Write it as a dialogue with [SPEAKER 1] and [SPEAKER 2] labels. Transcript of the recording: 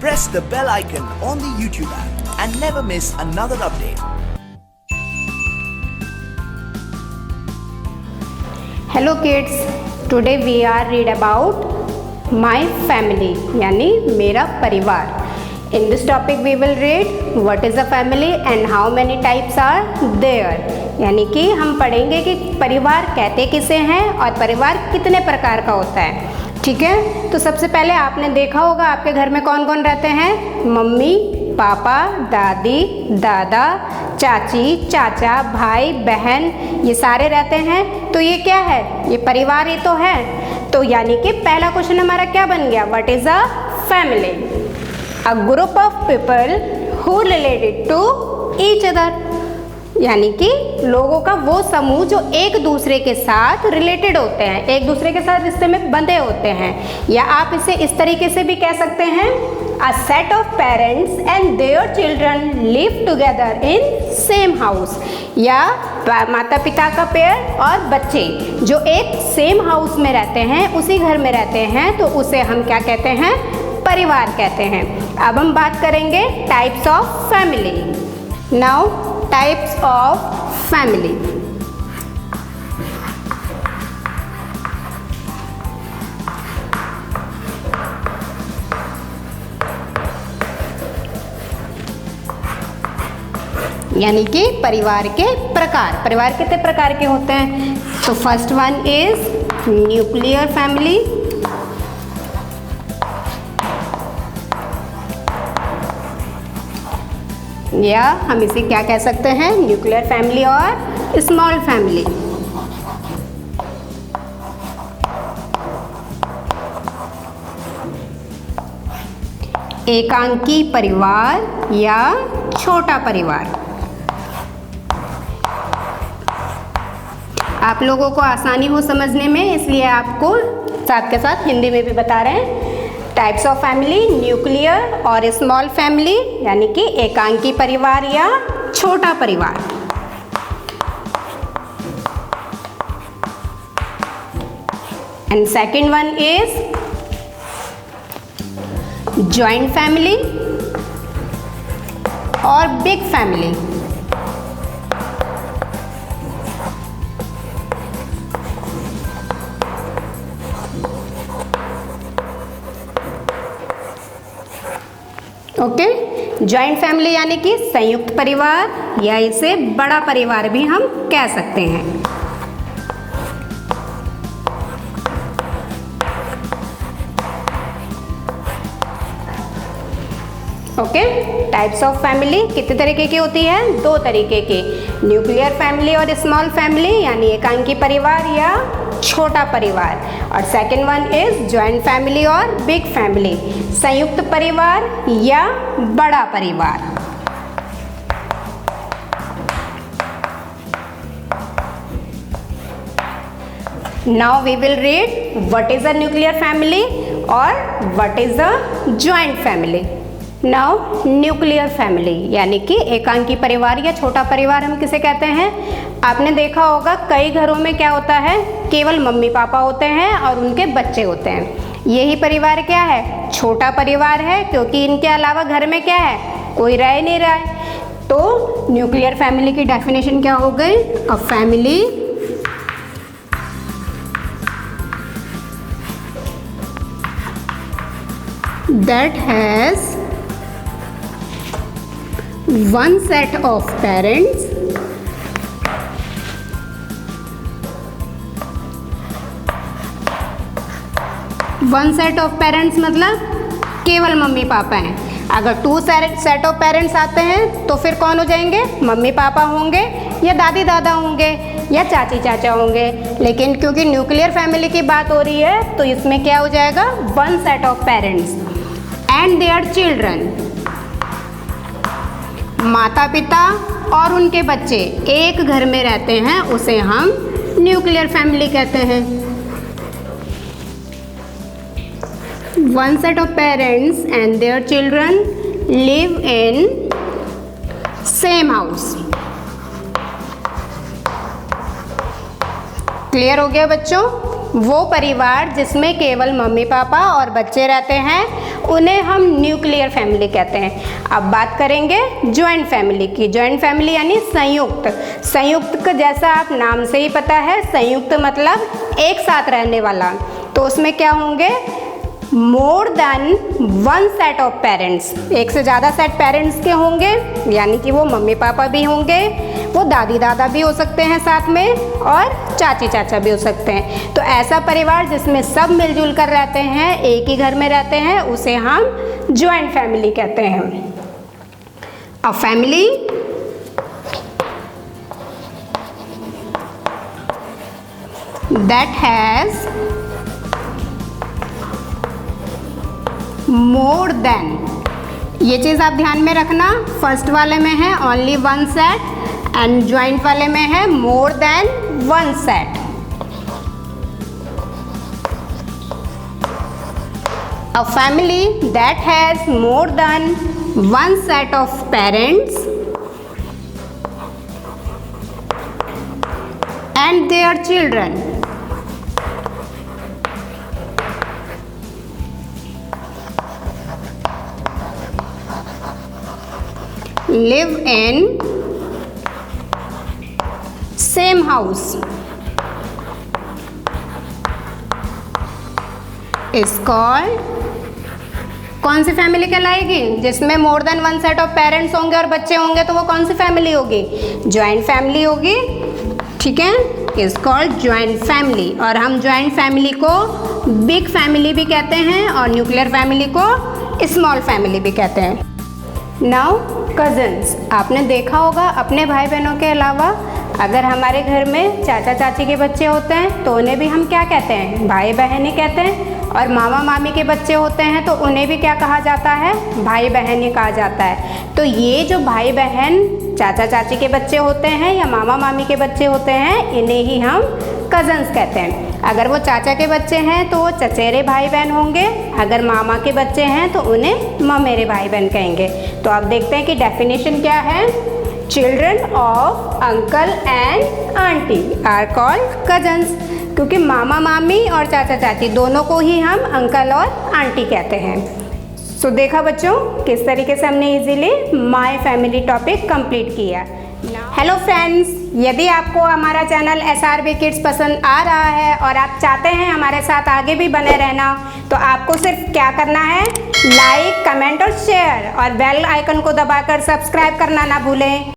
[SPEAKER 1] press the bell icon on the YouTube app and never miss another update.
[SPEAKER 2] Hello kids, today we are read about my family यानी मेरा परिवार. In this topic we will read what is a family and how many types are there. यानी कि हम पढ़ेंगे कि परिवार कहते किसे हैं और परिवार कितने प्रकार का होता है. ठीक है, तो सबसे पहले आपने देखा होगा आपके घर में कौन कौन रहते हैं. मम्मी, पापा, दादी, दादा, चाची, चाचा, भाई, बहन, ये सारे रहते हैं. तो ये क्या है, ये परिवार ही तो है. तो यानी कि पहला क्वेश्चन हमारा क्या बन गया, what is a family. A group of people who related to each other. यानी कि लोगों का वो समूह जो एक दूसरे के साथ रिलेटेड होते हैं, एक दूसरे के साथ रिश्ते में बंधे होते हैं. या आप इसे इस तरीके से भी कह सकते हैं, a set of parents and their children live together in same house. या माता पिता का पेयर और बच्चे जो एक सेम हाउस में रहते हैं, उसी घर में रहते हैं, तो उसे हम क्या कहते हैं, परिवार कहते हैं. अब हम बात करेंगे types of family. Now types of family. यानी कि परिवार के प्रकार. परिवार कितने प्रकार के होते हैं. तो first one is nuclear family. या हम इसे क्या कह सकते हैं, न्यूक्लियर फैमिली और स्मॉल फैमिली. एकांकी परिवार या छोटा परिवार. आप लोगों को आसानी हो समझने में, इसलिए आपको साथ के साथ हिंदी में भी बता रहे हैं. टाइप्स ऑफ फैमिली, न्यूक्लियर और स्मॉल फैमिली, यानी कि एकांकी परिवार या छोटा परिवार. And second one is joint family और big family. Okay, joint family यानी कि संयुक्त परिवार, या इसे बड़ा परिवार भी हम कह सकते हैं. ओके, टाइप्स ऑफ फैमिली कितने तरीके की होती है, दो तरीके की. न्यूक्लियर फैमिली और स्मॉल फैमिली यानी एकांकी परिवार या छोटा परिवार. और second one is joint family और बिग फैमिली, संयुक्त परिवार या बड़ा परिवार. Now we will read what is a nuclear family और what is a joint family. Now nuclear family यानी कि एकांकी परिवार या छोटा परिवार हम किसे कहते हैं. आपने देखा होगा कई घरों में क्या होता है, केवल मम्मी पापा होते हैं और उनके बच्चे होते हैं. यही परिवार क्या है, छोटा परिवार है, क्योंकि इनके अलावा घर में क्या है, कोई रह नहीं रहा है. तो न्यूक्लियर फैमिली की डेफिनेशन क्या हो गई, a family that has one set of parents मतलब केवल मम्मी पापा हैं. अगर टू सेट ऑफ पेरेंट्स आते हैं तो फिर कौन हो जाएंगे, मम्मी पापा होंगे या दादी दादा होंगे या चाची चाचा होंगे. लेकिन क्योंकि न्यूक्लियर फैमिली की बात हो रही है तो इसमें क्या हो जाएगा, one set of parents and their children. माता पिता और उनके बच्चे एक घर में रहते हैं, उसे हम न्यूक्लियर फैमिली कहते हैं. One set of parents and their children live in same house. Clear हो गया बच्चों. वो परिवार जिसमें केवल मम्मी पापा और बच्चे रहते हैं उन्हें हम न्यूक्लियर फैमिली कहते हैं। अब बात करेंगे जॉइंट फैमिली की। जॉइंट फैमिली यानी संयुक्त। संयुक्त जैसा आप नाम से ही पता है, संयुक्त मतलब एक साथ रहने वाला। तो उसमें क्या होंगे, more than one set of parents, एक से ज़्यादा सेट पेरेंट्स के होंगे, यानी कि वो मम्मी पापा भी होंगे, वो दादी दादा भी हो सकते हैं साथ में, और चाची चाचा भी हो सकते हैं। तो ऐसा परिवार जिसमें सब मिलजुल कर रहते हैं, एक ही घर में रहते हैं, उसे हम जॉइंट फैमिली कहते हैं। A family that has more than, ये चीज़ आप ध्यान में रखना, फर्स्ट वाले में है only one set and joint वाले में है more than one set. A family that has more than one set of parents and their children live in same house is called, कौन सी फैमिली कहलाएगी, जिसमें more than one set of parents होंगे और बच्चे होंगे, तो वो कौन सी फैमिली होगी, ज्वाइंट फैमिली होगी। ठीक है, इज कॉल्ड ज्वाइंट फैमिली। और हम ज्वाइंट फैमिली को बिग फैमिली भी कहते हैं और न्यूक्लियर फैमिली को स्मॉल फैमिली भी कहते हैं। नाउ कज़न्स, आपने देखा होगा अपने भाई बहनों के अलावा अगर हमारे घर में चाचा चाची के बच्चे होते हैं तो उन्हें भी हम क्या कहते हैं, भाई बहन ही कहते हैं। और मामा मामी के बच्चे होते हैं तो उन्हें भी क्या कहा जाता है, भाई बहन ही कहा जाता है। तो ये जो भाई बहन चाचा चाची के बच्चे होते हैं या मामा मामी के बच्चे होते हैं, इन्हें ही हम कज़न्स कहते हैं। अगर वो चाचा के बच्चे हैं तो वो चचेरे भाई बहन होंगे, अगर मामा के बच्चे हैं तो उन्हें ममेरे भाई बहन कहेंगे। तो अब देखते हैं कि डेफिनेशन क्या है। Children of uncle and aunty are called cousins, क्योंकि मामा मामी और चाचा चाची दोनों को ही हम अंकल और आंटी कहते हैं। सो देखा बच्चों किस तरीके से हमने easily my family topic complete किया। हेलो फ्रेंड्स, यदि आपको हमारा चैनल SRB किड्स पसंद आ रहा है और आप चाहते हैं हमारे साथ आगे भी बने रहना, तो आपको सिर्फ क्या करना है, लाइक, कमेंट और शेयर और बेल आइकन को दबाकर सब्सक्राइब करना ना भूलें।